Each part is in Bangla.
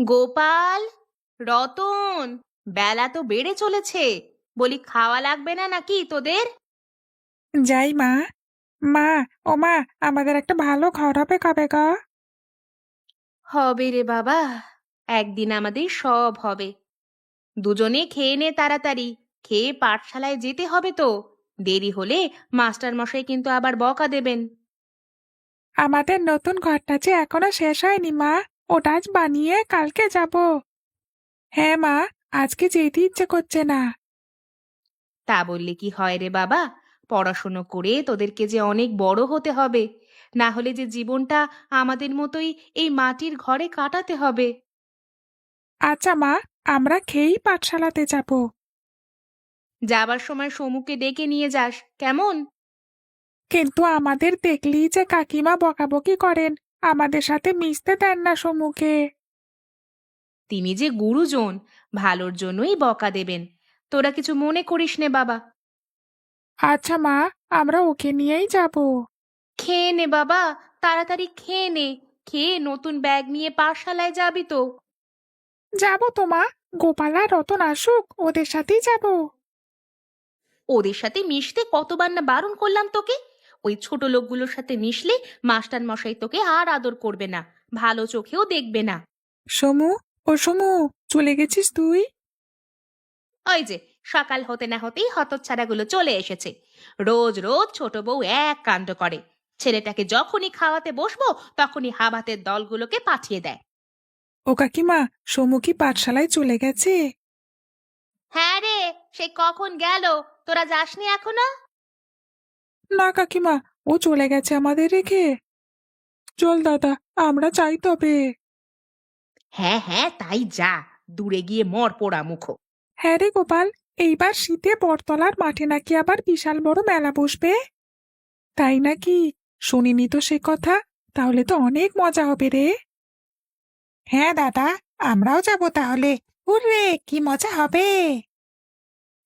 গোপাল, রতন, বেলা তো বেড়ে চলেছে। বলি, খাওয়া লাগবে না নাকি তোদের? যাই মা। মা, ও মা, আমাদের একটা ভালো ঘর হবে কবে গো? হবে রে বাবা, একদিন আমাদের সব হবে। দুজনে খেয়ে নে তাড়াতাড়ি, খেয়ে পাঠশালায় যেতে হবে তো। দেরি হলে মাস্টার মশাই কিন্তু আবার বকা দেবেন। আমাদের নতুন ঘরটা যে এখনো শেষ হয়নি মা। ওটা আজ বানিয়ে কালকে যাব। হ্যাঁ মা, আজকে যেতে ইচ্ছে করছে না। তা বললে কি হয় রে বাবা? পড়াশুনো করে তোদেরকে যে অনেক বড় হতে হবে, না হলে যে জীবনটা আমাদের মতোই এই মাটির ঘরে কাটাতে হবে। আচ্ছা মা, আমরা খেয়েই পাঠশালাতে যাব। যাবার সময় সমুকে ডেকে নিয়ে যাস, কেমন? কিন্তু আমাদের দেখলেই যে কাকিমা বকাবকি করেন, আমাদের সাথে মিশতে দেন না সমুখে। তিনি যে গুরুজন, ভালোর জন্যই বকা দেবেন। তোরা কিছু মনে করিস নে বাবা। আচ্ছা মা, আমরা ওকে নিয়েই যাব। খেয়ে নে বাবা, তাড়াতাড়ি খেয়ে নে। খেয়ে নতুন ব্যাগ নিয়ে পাঠশালায় যাবি তো। যাব তো মা। গোপাল আর রতন আসুক, ওদের সাথেই যাব। ওদের সাথে মিশতে কতবার না বারণ করলাম তোকে। ওই ছোট লোকগুলোর সাথে মিশলে মাস্টার মশাই তোকে আর আদর করবে না, ভালো চোখেও দেখবে না। সমু, ও সমু, চলে গেছিস তুই? ওই যে, সকাল হতে না হতেই হতচ্ছাড়াগুলো চলে এসেছে। রোজ রোজ ছোট বউ এক কাণ্ড করে। ছেলেটাকে যখনই খাওয়াতে বসবো তখনই হাবাতের দলগুলোকে পাঠিয়ে দেয়। ও কাকিমা, সমু কি পাঠশালায় চলে গেছে? হ্যাঁ রে, সে কখন গেল, তোরা যাসনি এখনো? না কাকিমা, ও চলে গেছে আমাদের রেখে। চল দাদা, আমরা চাই তবে। হ্যাঁ হ্যাঁ, তাই যা, দূরে গিয়ে মর পোড়া মুখো। হ্যাঁ রে গোপাল, এইবার শীতে বটতলার মাঠে নাকি আবার বিশাল বড় মেলা বসবে। তাই নাকি? শুনিনি তো সে কথা। তাহলে তো অনেক মজা হবে রে। হ্যাঁ দাদা, আমরাও যাব তাহলে। হুররে, কি মজা হবে!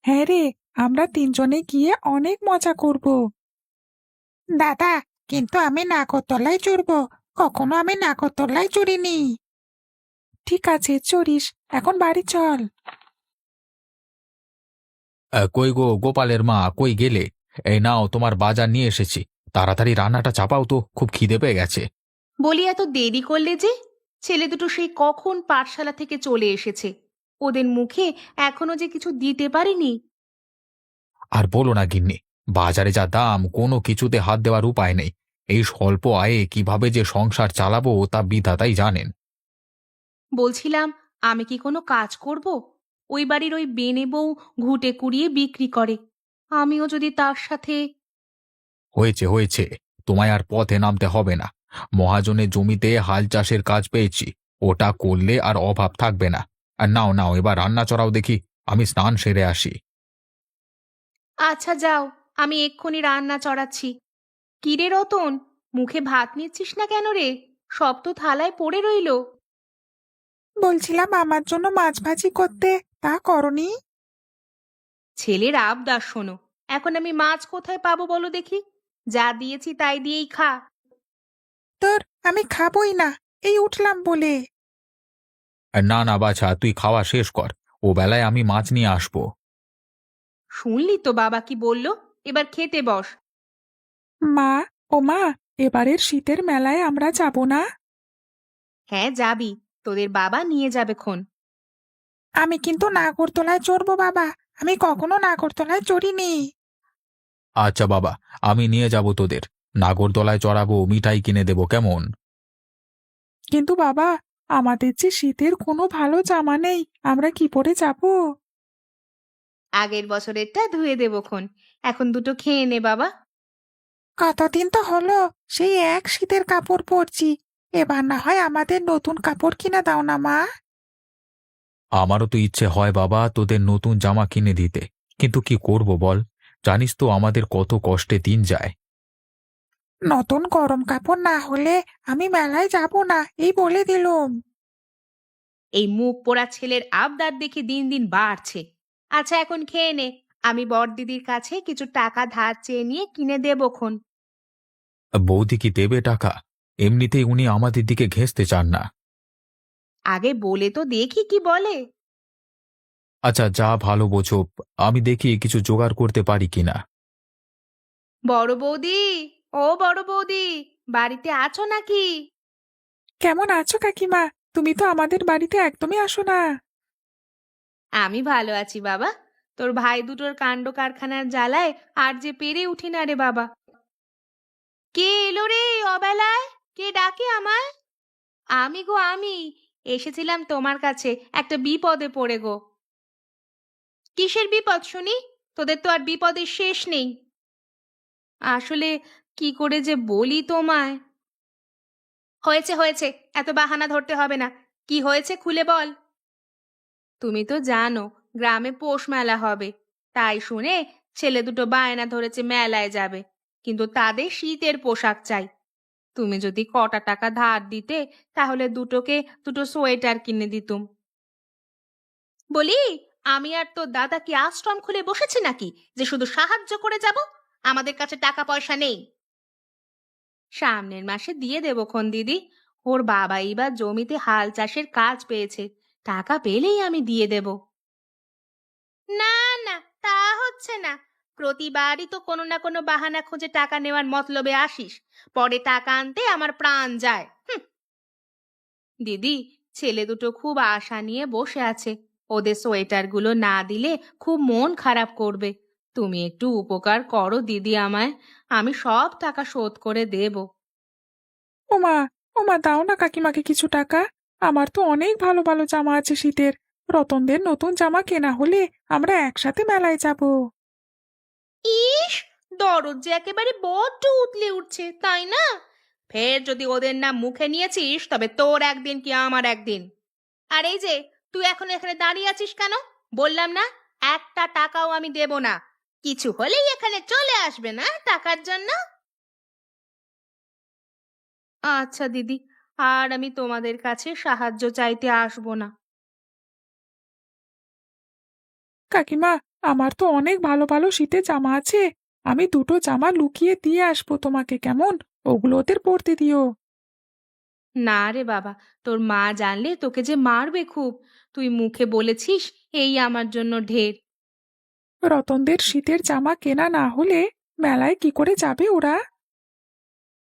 হ্যাঁ রে, আমরা তিনজনে গিয়ে অনেক মজা করব। দাদা, কিন্তু আমি নাগরদোলায় চড়বো। কখনো আমি নাগরদোলায় চড়িনি। ঠিক আছে, চড়িস। এখন বাড়ি চল। কই গো গোপালের মা, কই গেলে? এই নাও, তোমার বাজার নিয়ে এসেছি। তাড়াতাড়ি রান্নাটা চাপাও তো, খুব খিদে পেয়ে গেছে। বলি, এত দেরি করলে যে? ছেলে দুটো সেই কখন পাঠশালা থেকে চলে এসেছে, ওদের মুখে এখনো যে কিছু দিতে পারিনি। আর বলো না গিন্নি, বাজারে যা দাম, কোনো কিছুতে হাত দেওয়ার উপায় নেই। এই স্বল্প আয়ে কিভাবে যে সংসার চালাবো তা বিধাতাই জানেন। বলছিলাম, আমি কি কোনো কাজ করব? ওই বাড়ির ওই বেনে বউ ঘুটে কুড়িয়ে বিক্রি করে, আমিও যদি তার সাথে। হয়েছে হয়েছে, তোমায় আর পথে নামতে হবে না। মহাজনের জমিতে হাল চাষের কাজ পেয়েছি। ওটা করলে আর অভাব থাকবে না। আর নাও নাও, এবার রান্না চড়াও দেখি। আমি স্নান সেরে আসি। আচ্ছা যাও, আমি এক্ষুনি রান্না চড়াচ্ছি। কিরে রতন, মুখে ভাত নিচ্ছিস না কেন রে? সব তো থালায় পড়ে রইলো। বলছিলাম আমার জন্য মাছ ভাজি করতে, তা করনি। ছেলের আবদার শোনো। এখন আমি মাছ কোথায় পাবো বলো দেখি? যা দিয়েছি তাই দিয়েই খা। তোর, আমি খাবই না। এই উঠলাম বলে। না না বাছা, তুই খাওয়া শেষ কর। ও বেলায় আমি মাছ নিয়ে আসবো। শুনলি তো বাবা কি বললো? এবার খেতে বস। মা, ও মা, এবারের শীতের মেলায় আমরা যাব না? হ্যাঁ যাবি, তোদের বাবা নিয়ে যাবে খন। আমি কিন্তু নাগরদোলায় চড়বো বাবা। আমি কখনো নাগরদোলায় চড়িনি। আচ্ছা বাবা, আমি নিয়ে যাব তোদের। নাগরদোলায় চড়াবো, মিঠাই কিনে দেবো, কেমন? কিন্তু বাবা, আমাদের যে শীতের কোনো ভালো জামা নেই, আমরা কি পরে যাব? আগের বছরেরটা ধুয়ে দেবো খন। এখন দুটো খেয়ে নে বাবা। কতদিন তো হলো সেই এক শীতের কাপড় পরছি। এবার না হয় আমাদের নতুন কাপড় কিনে দাও না মা। আমারও তো ইচ্ছে হয় বাবা, তোদের নতুন জামা কিনে দিতে। কিন্তু কি করব বল? জানিস তো আমাদের কত কষ্টে দিন যায়। নতুন গরম কাপড় না হলে আমি মেলায় যাব না, এই বলে দিলুম। এই মুখ পোড়া ছেলের আবদার দেখে দিন দিন বাড়ছে। আচ্ছা এখন খেয়ে নে, আমি বড়দিদির কাছে কিছু টাকা ধার চেয়ে নিয়ে কিনে দেবো খন। বৌদি কি দেবে টাকা? এমনিতেই উনি আমাদের দিকে ঘেঁষতে চান না। আগে বলে তো দেখি কি বলে। আচ্ছা, যা ভালো বোঝো। আমি দেখি কিছু জোগাড় করতে পারি কিনা। বড় বৌদি, ও বড় বৌদি, বাড়িতে আছো নাকি? কেমন আছো কাকিমা? তুমি তো আমাদের বাড়িতে একদমই আসো না। আমি ভালো আছি বাবা। তোর ভাই দুটোর কাণ্ড কারখানার জ্বালায় আর যে পেরে উঠি না রে বাবা। কে এলো রে এই অবেলায়? কে ডাকে আমায়? আমি গো আমি এসেছিলাম তোমার কাছে একটা বিপদে পড়ে গো। কিসের বিপদ শুনি? তোদের তো আর বিপদের শেষ নেই। আসলে কি করে যে বলি তোমায়। হয়েছে হয়েছে, এত বাহানা ধরতে হবে না। কি হয়েছে খুলে বল। তুমি তো জানো গ্রামে পৌষ মেলা হবে, তাই শুনে ছেলে দুটো বায়না ধরেছে মেলায় যাবে, কিন্তু তাদের শীতের পোশাক চাই। তুমি যদি কটা টাকা ধার দিতে তাহলে দুটোকে দুটো সোয়েটার কিনে দিতুম। বলি, আমি আর তোর দাদা কি আশ্রম খুলে বসেছি নাকি যে শুধু সাহায্য করে যাব? আমাদের কাছে টাকা পয়সা নেই। সামনের মাসে দিয়ে দেবো খন দিদি। ওর বাবা এবার জমিতে হাল চাষের কাজ পেয়েছে, টাকা পেলেই আমি দিয়ে দেব। না না, তা হচ্ছে না। প্রতিবারই তো কোনো না কোনো বাহানা খুঁজে টাকা নেওয়ার মতলবে আসিস, পরে টাকা আনতে আমার প্রাণ যায়। দিদি, ছেলে দুটো খুব আশা নিয়ে বসে আছে, ওদের সোয়েটারগুলো না দিলে খুব মন খারাপ করবে। তুমি একটু উপকার করো দিদি আমায়, আমি সব টাকা শোধ করে দেব। ওমা, ওমা, দাও না কাকিমাকে কিছু টাকা। আমার তো অনেক ভালো ভালো জামা আছে শীতের। রতনদের নতুন জামা কেনা হলে আমরা একসাথে মেলায় যাব। ইস, দরদ যে একেবারে বড্ড উতলে উঠছে, তাই না? ফের যদি ওদের নাম মুখে নিয়েছিস তবে তোর একদিন কি আমার একদিন। আর এই যে, তুই এখন এখানে দাঁড়িয়ে আছিস কেন? বললাম না, একটা টাকাও আমি দেব না। কিছু হলেই এখানে চলে আসবে না টাকার জন্য। আচ্ছা দিদি, আর আমি তোমাদের কাছে সাহায্য চাইতে আসবো না। কাকিমা, আমার তো অনেক ভালো ভালো শীতের জামা আছে। আমি দুটো জামা লুকিয়ে দিয়ে আসবো তোমাকে, কেমন? ওগুলো ওদের পরতে দিও। না রে বাবা, তোর মা জানলে তোকে যে মারবে খুব। তুই মুখে বলেছিস এই আমার জন্য ঢের। রতনদের শীতের জামা কেনা না হলে মেলায় কি করে যাবে ওরা?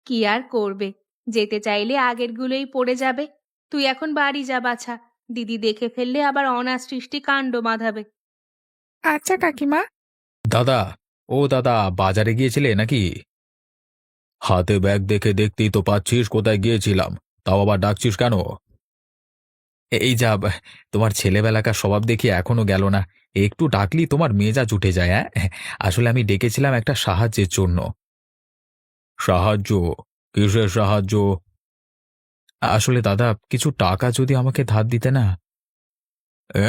কি আর করবে, যেতে চাইলে আগেরগুলোই পড়ে যাবে। তুই এখন বাড়ি যা বাছা, দিদি দেখে ফেললে আবার অনাসৃষ্টি কাণ্ড বাঁধাবে। আচ্ছা কাকিমা। দাদা, ও দাদা, বাজারে গিয়েছিলে নাকি? হাতে ব্যাগ দেখে দেখতেই তো পাচ্ছিস কোথায় গিয়েছিলাম। তাও আবার ডাকছিস কেন? এই যা, তোমার ছেলেবেলাকার স্বভাব দেখি এখনো গেল না। একটু ডাকলি তোমার মেজাজ উঠে যায়। হ্যাঁ, আসলে আমি ডেকেছিলাম একটা সাহায্যের জন্য। সাহায্য? কিসের সাহায্য? আসলে দাদা, কিছু টাকা যদি আমাকে ধার দিতে না।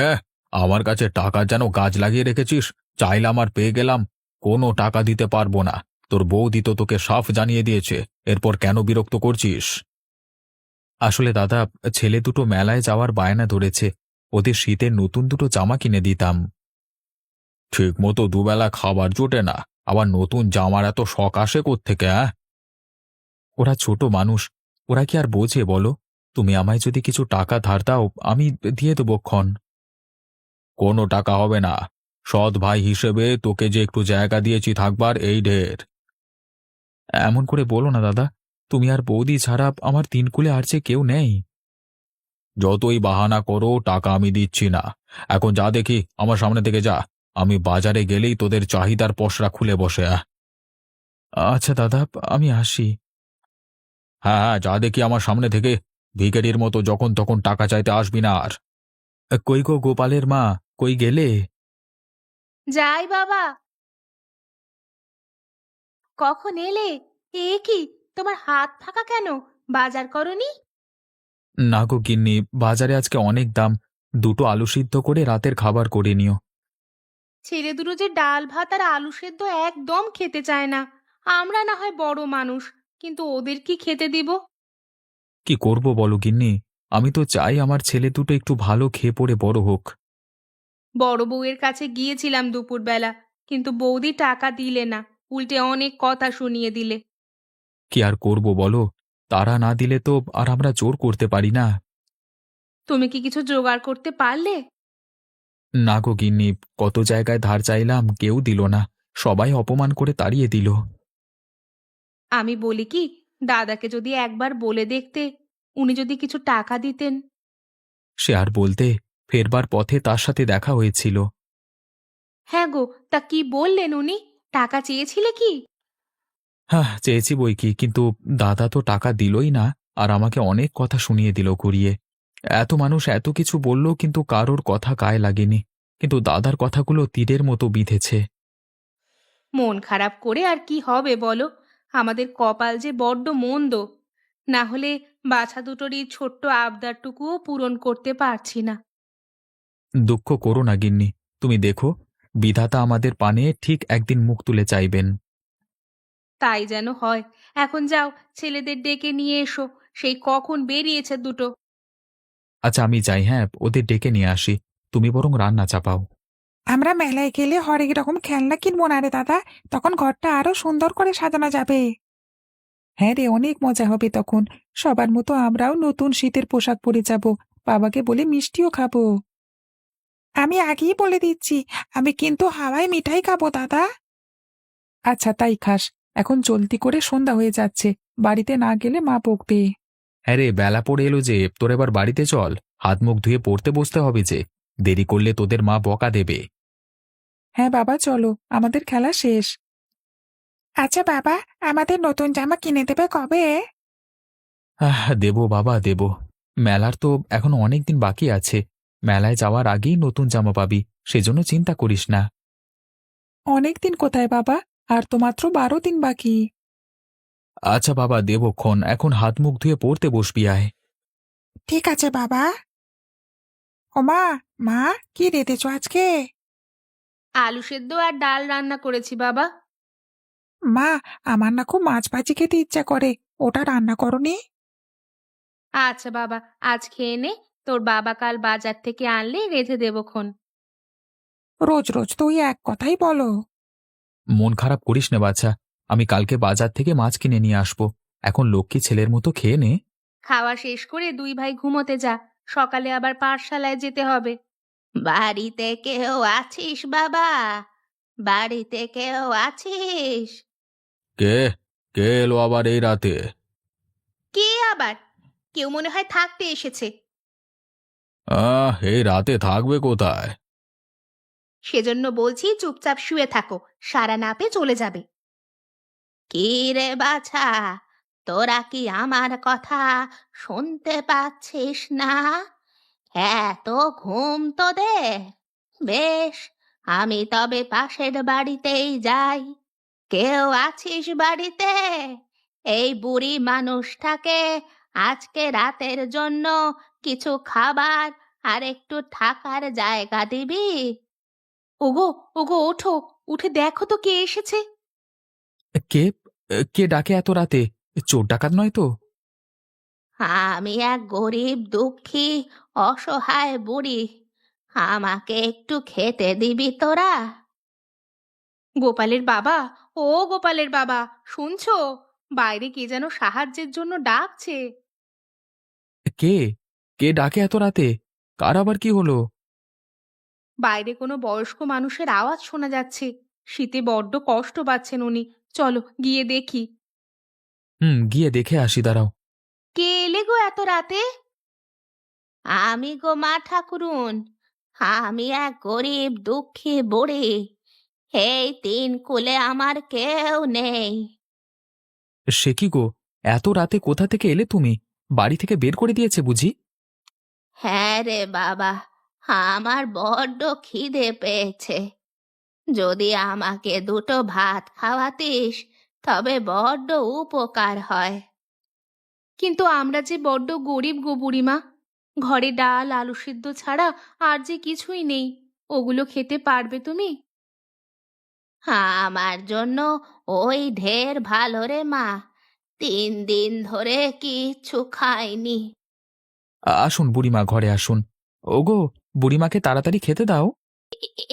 এ, আমার কাছে টাকা যেন গাছ লাগিয়ে রেখেছিস। চাইলাম আর পেয়ে গেলাম। কোনো টাকা দিতে পারবো না। তোর বৌদি তো তোকে সাফ জানিয়ে দিয়েছে। এরপর কেন বিরক্ত করছিস? আসলে দাদা, ছেলে দুটো মেলায় যাওয়ার বায়না ধরেছে। ওদের শীতের নতুন দুটো জামা কিনে দিতাম। ঠিক মতো দুবেলা খাবার জোটে না, আবার নতুন জামার এত শখ আসে কোত্থেকে? ওরা ছোট মানুষ, ওরা কি আর বোঝে বলো? তুমি আমায় যদি কিছু টাকা ধার দাও, আমি দিয়ে দেবো ক্ষণ। কোনো টাকা হবে না। সৎ ভাই হিসেবে তোকে যে একটু জায়গা দিয়েছি থাকবার, এই ঢের। এমন করে বলো না দাদা। তুমি আর বৌদি ছাড়া আমার তিনকুলে আর যে কেউ নেই। যতই বাহানা করো, টাকা আমি দিচ্ছি না। এখন যা দেখি আমার সামনে থেকে যা। আমি বাজারে গেলেই তোদের চাহিদার পসরা খুলে বসে। আচ্ছা দাদা, আমি আসি। হ্যাঁ হ্যাঁ, যা দেখি আমার সামনে থেকে। ভিখারির মতো যখন তখন টাকা চাইতে আসবি না আর। কই গো গোপালের মা, কই গেলে? যাই বাবা। কখন এলে? এ কি, তোমার হাত ফাঁকা কেন? বাজার করনি? না গো গিন্নি, বাজারে আজকে অনেক দাম। দুটো আলু সিদ্ধ করে রাতের খাবার করে নিও। ছেলে দুটো যে ডাল ভাত আর আলু সেদ্ধ একদম খেতে চায় না। আমরা না হয় বড় মানুষ, কিন্তু ওদের কি খেতে দিব? কি করব বলো গিন্নি? আমি তো চাই আমার ছেলে দুটো একটু ভালো খেয়ে পড়ে বড় হোক। বড় বউয়ের কাছে গিয়েছিলাম দুপুরবেলা, কিন্তু বৌদি টাকা দিলে না, উল্টে অনেক কথা শুনিয়ে দিলে। কি আর করব বলো? তারা না দিলে তো আর আমরা জোর করতে পারি না। তুমি কি কিছু জোগাড় করতে পারলে? না গো গিন্নি, কত জায়গায় ধার চাইলাম, কেউ দিল না। সবাই অপমান করে তাড়িয়ে দিল। আমি বলি কি, দাদাকে যদি একবার বলে দেখতে, উনি যদি কিছু টাকা দিতেন। সে আর বলতে, ফেরবার পথে তার সাথে দেখা হয়েছিল। হ্যাঁ গো, তা কি বললেন উনি? টাকা চেয়েছিলে কি? হ্যাঁ, চেয়েছি বই কি, কিন্তু দাদা তো টাকা দিলই না, আর আমাকে অনেক কথা শুনিয়ে দিল ঘুরিয়ে। এত মানুষ এত কিছু বলল, কিন্তু কারোর কথা গায়ে লাগেনি। কিন্তু দাদার কথাগুলো তীরের মতো বিঁধেছে। মন খারাপ করে আর কি হবে বলো? আমাদের কপাল যে বড্ড মন্দ। না হলে বাছা দুটোর এই ছোট্ট আবদারটুকুও পূরণ করতে পারছি না। দুঃখ করো না গিন্নি, তুমি দেখো, বিধাতা আমাদের পানে ঠিক একদিন মুখ তুলে চাইবেন। তাই যেন হয়। এখন যাও, ছেলেদের ডেকে নিয়ে এসো। সেই কখন বেরিয়েছে দুটো। আচ্ছা আমি যাই, হ্যাঁ, ওদের ডেকে নিয়ে আসি। তুমি বরং রান্না চাপাও। আমরা মেলায় গেলে হরেক রকম খেলনা কিনবো না রে দাদা? তখন ঘরটা আরো সুন্দর করে সাজানো যাবে। হ্যাঁ রে, অনেক মজা হবে তখন। সবার মতো আমরাও নতুন শীতের পোশাক পরে যাব। বাবাকে বলে মিষ্টিও খাবো। আমি আগেই বলে দিচ্ছি, আমি কিন্তু হাওয়ায় মিঠাই খাবো দাদা। আচ্ছা তাই খাস। এখন জলদি করে সন্ধ্যা হয়ে যাচ্ছে, বাড়িতে না গেলে মা বকবে। হ্যাঁ রে, বেলা পড়ে এলো যে, তোর এবার বাড়িতে চল। হাত মুখ ধুয়ে পড়তে বসতে হবে যে, দেরি করলে তোদের মা বকা দেবে। হ্যাঁ বাবা চলো, আমাদের খেলা শেষ। আচ্ছা বাবা, আমাদের নতুন জামা কিনে দেবে কবে? দেবো বাবা দেবো। মেলার তো এখনো অনেক দিন বাকি আছে। মেলায় যাওয়ার আগেই নতুন জামা পাবি, সেজন্য চিন্তা করিস না। অনেক দিন কোথায় বাবা, আর তো মাত্র 12 দিন বাকি। আচ্ছা বাবা দেবক্ষণ, এখন হাত মুখ ধুয়ে পড়তে বসবি আয়। ঠিক আছে বাবা। ও মা, মা, কি রেঁধেছো আজকে? আলু সেদ্ধ আর ডাল রান্না করেছি বাবা। মা, আমার না খুব মাছ ভাজি খেতে ইচ্ছা করে, ওটা রান্না করনি? আচ্ছা বাবা, আজ খেয়ে নে। তোর বাবা কাল বাজার থেকে আনলে রেঁধে দেবক্ষণ। রোজ রোজ তো ওই এক কথাই বলো। মন খারাপ করিস না বাছা, আমি কালকে বাজার থেকে মাছ কিনে নিয়ে আসবো। এখন লক্ষ্মী ছেলের মতো খেয়ে নে। খাওয়া শেষ করে দুই ভাই ঘুমোতে যা। সকালে আবার পাঠশালায় যেতে হবে। বাড়িতে কেউ আছিস বাবা? বাড়িতে কেউ আছিস? কে কে এলো আবার এই রাতে? কে আবার? কেউ মনে হয় থাকতে এসেছে। এই রাতে থাকবে কোথায়? সেজন্য বলছি চুপচাপ শুয়ে থাকো। সারা না পেয়ে চলে যাবে। কি রে বাছা, তোরা কি আমার কথা শুনতে পাচ্ছিস না? এত ঘুম তোদের? বেশ, আমি তবে পাশের বাড়িতেই যাই। কেউ আছিস বাড়িতে? এই বুড়ি মানুষটাকে আজকে রাতের জন্য কিছু খাবার আর একটু থাকার জায়গা দিবি? ওগো, ওগো ওঠো, উঠে দেখো তো কে এসেছে। কে কে ডাকে এত রাতে? চোর ডাকাত নয় তো? আমি এক গরিব দুঃখী অসহায় বুড়ি। আমাকে একটু খেতে দিবি তোরা? গোপালের বাবা, ও গোপালের বাবা, শুনছো? বাইরে কে যেন সাহায্যের জন্য ডাকছে। কে কে ডাকে এত রাতে? কার আবার কি হলো? বাইরে কোনো বয়স্ক মানুষের আওয়াজ শোনা যাচ্ছে। শীতে বড্ড কষ্ট পাচ্ছেন উনি। চলো গিয়ে দেখি। গিয়ে দেখে আসি, দাঁড়াও। কে এলে গো এত রাতে? আমি গো মা ঠাকুরুন, আমি এক গরিব দুঃখী বুড়ি। এই তিন কুলে আমার কেউ নেই। সে কি গো, এত রাতে কোথা থেকে এলে তুমি? বাড়ি থেকে বের করে দিয়েছে বুঝি? হ্যাঁ রে বাবা, আমার বড্ড খিদে পেয়েছে। যদি আমাকে দুটো ভাত খাওয়াতিস তবে বড্ড উপকার হয়। কিন্তু আমরা যে বড্ড গরিব গো বুড়িমা। ঘরে ডাল আলু সিদ্ধ ছাড়া আর যে কিছুই নেই। ওগুলো খেতে পারবে তুমি? আমার জন্য ওই ঢের ভালো রে মা। 3 দিন ধরে কিচ্ছু খাইনি। আসুন বুড়িমা, ঘরে আসুন। ওগো, বুড়িমাকে তাড়াতাড়ি খেতে দাও।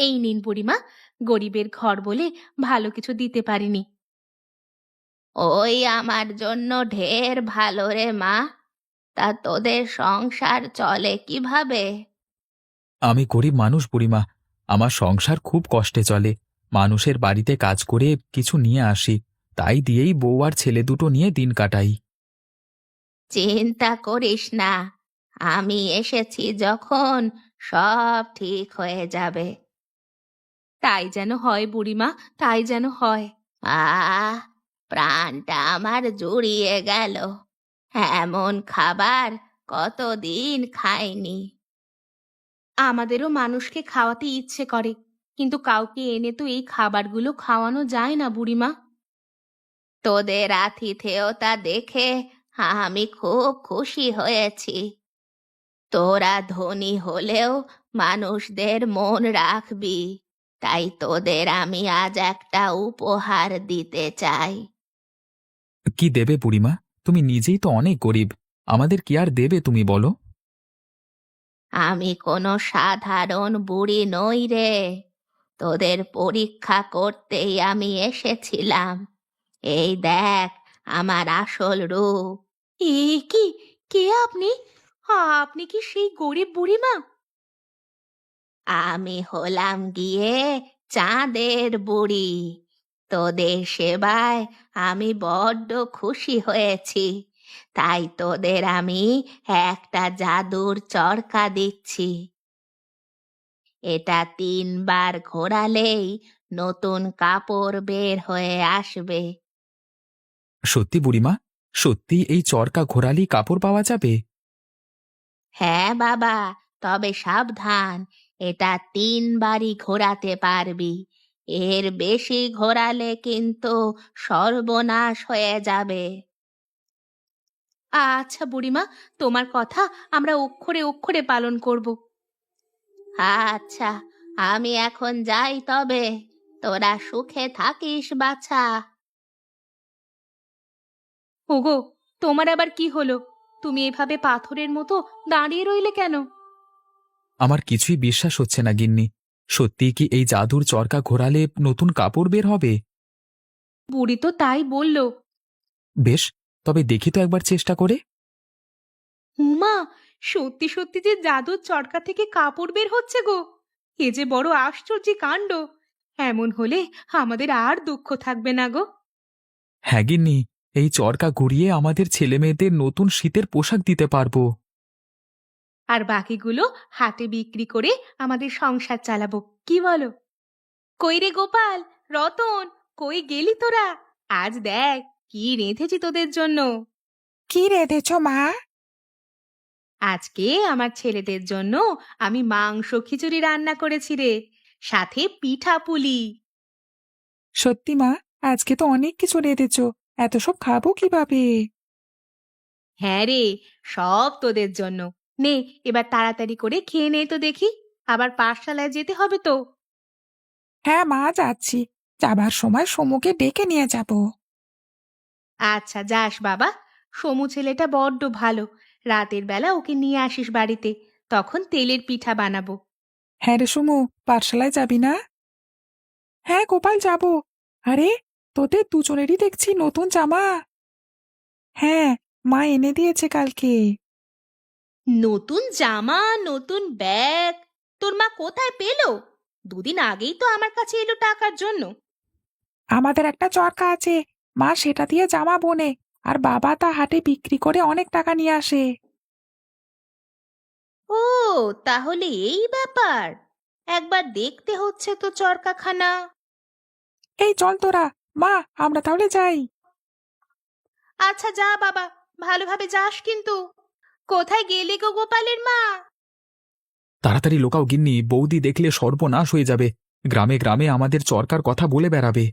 এই নিন বুড়িমা, গরিবের ঘর বলে ভালো কিছু দিতে পারিনি। ওই আমার জন্য ঢের ভালো রে মা। তা তোদের সংসার চলে কিভাবে? আমি গরিব মানুষ বুড়িমা। আমার সংসার খুব কষ্টে চলে। মানুষের বাড়িতে কাজ করে কিছু নিয়ে আসি, তাই দিয়েই বউ আর ছেলে দুটো নিয়ে দিন কাটাই। চিন্তা করিস না, আমি এসেছি যখন সব ঠিক হয়ে যাবে। তাই যেন হয় বুড়িমা, তাই যেন হয়। আহ, প্রাণটা আমার জুড়িয়ে গেল। এমন খাবার কতদিন খাইনি। আমাদেরও মানুষকে খাওয়াতে ইচ্ছে করে, কিন্তু কাউকে এনে তো এই খাবারগুলো খাওয়ানো যায় না বুড়িমা। তোদের আতিথেয়তা দেখে আমি খুব খুশি হয়েছি। তোরা ধনী হলেও মানুষদের মন রাখবি, তাই তোদের আমি আজ একটা উপহার দিতে চাই। কি দেবে বুড়িমা? তুমি নিজেই তো অনেক গরিব, আমাদের কি আর দেবে তুমি বলো? আমি কোনো সাধারণ বুড়ি নই রে, তোদের পরীক্ষা করতেই আমি এসেছিলাম। এই দেখ আমার আসল রূপ। এ কি, কে আপনি? আপনি কি সেই গরিব বুড়িমা? আমি হলাম গিয়ে চাঁদের বুড়ি। তোদের সেবায় আমি বড্ড খুশি হয়েছি, তাই তোদের আমি একটা জাদুর চরকা দিচ্ছি। এটা 3 বার ঘোরালেই নতুন কাপড় বের হয়ে আসবে। সত্যি বুড়িমা? সত্যি এই চরকা ঘোরালি কাপড় পাওয়া যাবে? হ্যাঁ বাবা, তবে সাবধান, এটা 3বারই ঘোরাতে পারবি। এর বেশি ঘোরালে কিন্তু সর্বনাশ হয়ে যাবে। আচ্ছা বুড়িমা, তোমার কথা আমরা অক্ষরে অক্ষরে পালন করব। আচ্ছা, আমি এখন যাই তবে। তোরা সুখে থাকিস বাছা। ওগো, তোমার আবার কি হলো? তুমি এভাবে পাথরের মতো দাঁড়িয়ে রইলে কেন? আমার কিছুই বিশ্বাস হচ্ছে না গিন্নি। সত্যি কি এই জাদুর চরকা ঘোরালে নতুন কাপড় বের হবে? বুড়ি তো তাই বলল। বেশ, তবে দেখি তো একবার চেষ্টা করে। উমা, সত্যি সত্যি যে জাদুর চরকা থেকে কাপড় বের হচ্ছে গো! এ যে বড় আশ্চর্য কাণ্ড! এমন হলে আমাদের আর দুঃখ থাকবে না গো। হ্যাঁ গিন্নি, এই চরকা ঘুরিয়ে আমাদের ছেলেমেয়েদের নতুন শীতের পোশাক দিতে পারবো। আর বাকিগুলো হাটে বিক্রি করে আমাদের সংসার চালাবো, কি বলো? কই রে গোপাল, রতন, কই গেলি তোরা? আজ দেখ কি রেঁধেছি তোদের জন্য। কি রেঁধেছ মা? আজকে আমার ছেলেদের জন্য আমি মাংস খিচুড়ি রান্না করেছি রে, সাথে পিঠা পুলি। সত্যি মা, আজকে তো অনেক কিছু রেঁধেছ। এত সব খাবো কিভাবে? হ্যাঁ রে, সব তোদের জন্য। নে, এবার তাড়াতাড়ি করে খেয়ে নে তো দেখি, আবার পাঠশালায় যেতে হবে তো। হ্যাঁ মা, যাচ্ছি। যাবার সময় সমুকে ডেকে নিয়ে যাব। আচ্ছা যাস বাবা, সমু ছেলেটা বড্ড ভালো। রাতের বেলা ওকে নিয়ে আসিস বাড়িতে, তখন তেলের পিঠা বানাবো। হ্যাঁ রে সমু, পাঠশালায় যাবি না? হ্যাঁ গোপাল, যাব। আরে, তোদের দুজনেরই দেখছি নতুন জামা। হ্যাঁ, মা এনে দিয়েছে কালকে। নতুন জামা, নতুন ব্যাগ? তোর মা কোথায় পেলো? দুদিন আগেই তো আমার কাছে এলো টাকার জন্য। আমাদের একটা চরকা আছে, মা সেটা দিয়ে জামা বোনে। আর বাবা তা হাটে বিক্রি করে অনেক টাকা নিয়ে আসে। ও, তাহলে এই ব্যাপার। একবার দেখতে হচ্ছে তো চরকাখানা। এই চল তোরা, মা, আমরা তাহলে যাই। আচ্ছা যা বাবা, ভালোভাবে যাস কিন্তু। কোথায় গেলে গো গোপালের মা? তাড়াতাড়ি লোকাও গিন্নি, বৌদি দেখলে সর্বনাশ হয়ে যাবে। গ্রামে গ্রামে আমাদের চরকার কথা বলে বেড়াবে।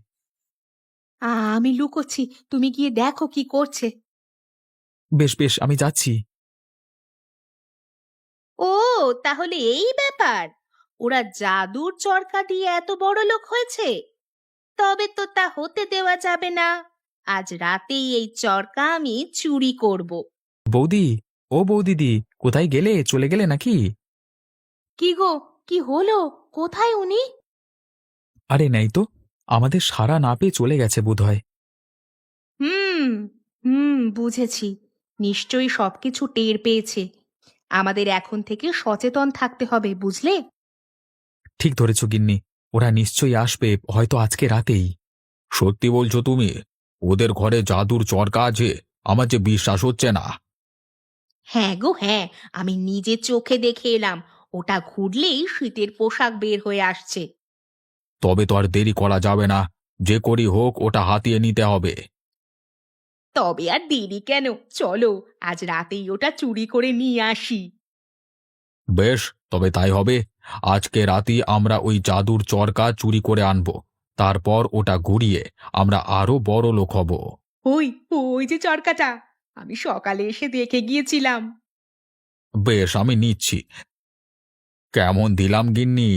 আমি লুকোচ্ছি, তুমি গিয়ে দেখো কি করছে। বেশ বেশ, আমি যাচ্ছি। ও, তাহলে এই ব্যাপার। ওরা জাদুর চরকা দিয়ে এত বড় লোক হয়েছে। তবে তো তা হতে দেওয়া যাবে না। আজ রাতেই এই চরকা আমি চুরি করব। বৌদি, ও বৌদিদি, কোথায় গেলে? চলে গেলে নাকি? কি গো, কি হলো? কোথায় উনি? আরে নেই তো, আমাদের সাড়া না পেয়ে চলে গেছে বোধহয়। হুম হুম, বুঝেছি। নিশ্চয়ই সবকিছু টের পেয়েছে। আমাদের এখন থেকে সচেতন থাকতে হবে, বুঝলে? ঠিক ধরেছ গিন্নি, ওরা নিশ্চয়ই আসবে, হয়তো আজকে রাতেই। সত্যি বলছো তুমি? ওদের ঘরে জাদুর চরকা আছে? আমার যে বিশ্বাস হচ্ছে না। হ্যাঁ গো হ্যাঁ, আমি নিজে চোখে দেখে এলাম। ওটা ঘুরলেই শীতের পোশাক বের হয়ে আসছে। তবে তো আর দেরি করা যাবে না, যে করি হোক ওটা হাতিয়ে নিতে হবে। তবে আর দেরি কেন, চলো আজ রাতেই ওটা চুরি করে নিয়ে আসি। বেশ, তবে তাই হবে। আজকে রাতেই আমরা ওই জাদুর চরকা চুরি করে আনব। তারপর ওটা ঘুরিয়ে আমরা আরো বড় লোক হব। ওই ওই যে চরকাটা, আমি সকালে এসে দেখে গিয়েছিলাম। বেশ, আমি নিচ্ছি। কেমন দিলাম গিন্নি?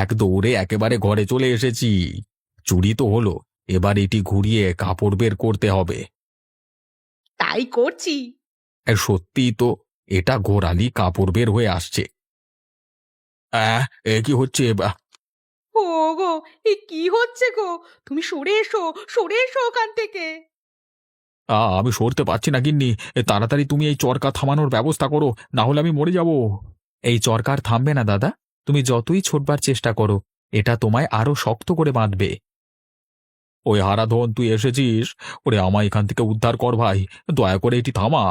এক দৌড়ে একেবারে ঘরে চলে এসেছি। চুরি তো হলো, এবার এটি ঘুরিয়ে কাপড় বের করতে হবে। তাই করছি। সত্যিই তো, এটা ঘোরালি কাপড় বের হয়ে আসছে। আহ, এ কি হচ্ছে? ও গো, এ কি হচ্ছে গো? তুমি সরে এসো, সরে এসো ওখান থেকে। আমি সরতে পারছি না গিন্নি। তাড়াতাড়ি তুমি এই চরকা থামানোর ব্যবস্থা করো, না হলে আমি মরে যাব। এই চরকার থামবে না দাদা, তুমি যতই ছোটবার চেষ্টা করো, এটা তোমায় আরো শক্ত করে বাঁধবে। ওই হারাধন, তুই এসেছিস? ওরে, আমায় এখান থেকে উদ্ধার কর ভাই, দয়া করে এটি থামা।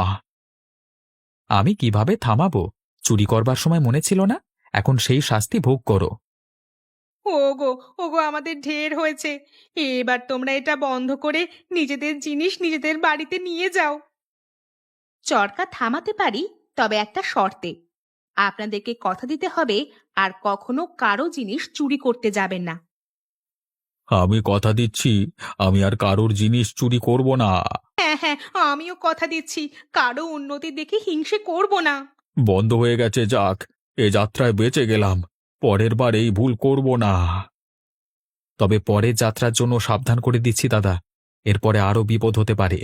আমি কিভাবে থামাবো? চুরি করবার সময় মনে ছিল না? এখন সেই শাস্তি ভোগ করো। ওগো, ওগো আমাদের ঢের হয়েছে। এবার তোমরা এটা বন্ধ করে নিজেদের জিনিস নিজেদের বাড়িতে নিয়ে যাও। চরকা থামাতে পারি, তবে একটা শর্তে। আপনাদেরকে কথা দিতে হবে আর কখনো কারো জিনিস চুরি করতে যাবেন না। আমি কথা দিচ্ছি, আমি আর কারোর জিনিস চুরি করব না। হ্যাঁ হ্যাঁ, আমিও কথা দিচ্ছি, কারো উন্নতি দেখে হিংসে করব না। বন্ধ হয়ে গেছে, যাক, এ যাত্রায় বেঁচে গেলাম। পরের বার এই ভুল করব না। তবে পরের যাত্রার জন্য সাবধান করে দিচ্ছি দাদা, এরপরে আরো বিপদ হতে পারে।